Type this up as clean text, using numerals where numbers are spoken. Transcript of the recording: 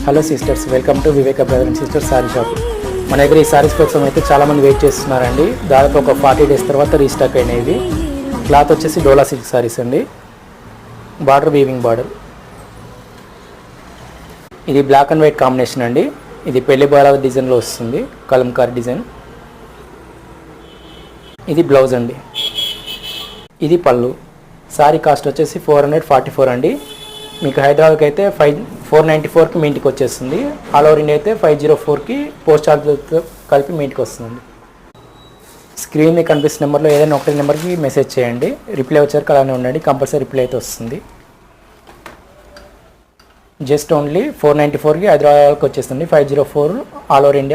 Hello sisters, welcome to Vivek brother and sisters sari shop. మన దగ్గర ఈ సారీస్ కోసం అయితే చాలామంది వెయిట్ చేస్తున్నారండి. దాదాపు ఒక 40 days తర్వాత రీస్టాక్ అయినవి. క్లాత్ వచ్చేసి డోలా సిల్క్ సారీస్ అండి. Border weaving border. ఇది బ్లాక్ అండ్ వైట్ కాంబినేషన్ అండి. ఇది పెళ్లి బాల డిజైన్లో వస్తుంది, కలంకారీ డిజైన్. ఇది బ్లౌజ్ అండి. ఇది పళ్ళు. సారీ కాస్ట్ వచ్చేసి 444 అండి. మీకు హైదరాబాద్కి అయితే 494కి మీ ఇంటికి వచ్చేస్తుంది. ఆల్ ఓవర్ ఇండియా అయితే 504కి పోస్ట్ చార్జ్తో కలిపి మీ ఇంటికి వస్తుందండి. స్క్రీన్ మీద కనిపిస్తున్న నెంబర్లో ఏదైనా ఒకటి నెంబర్కి మెసేజ్ చేయండి. రిప్లై వచ్చాక అలానే ఉండండి, కంపల్సరీ రిప్లై అయితే వస్తుంది. జస్ట్ ఓన్లీ 494కి హైదరాబాద్కి వచ్చేస్తుంది. 504 ఆల్ ఓవర్ ఇండియా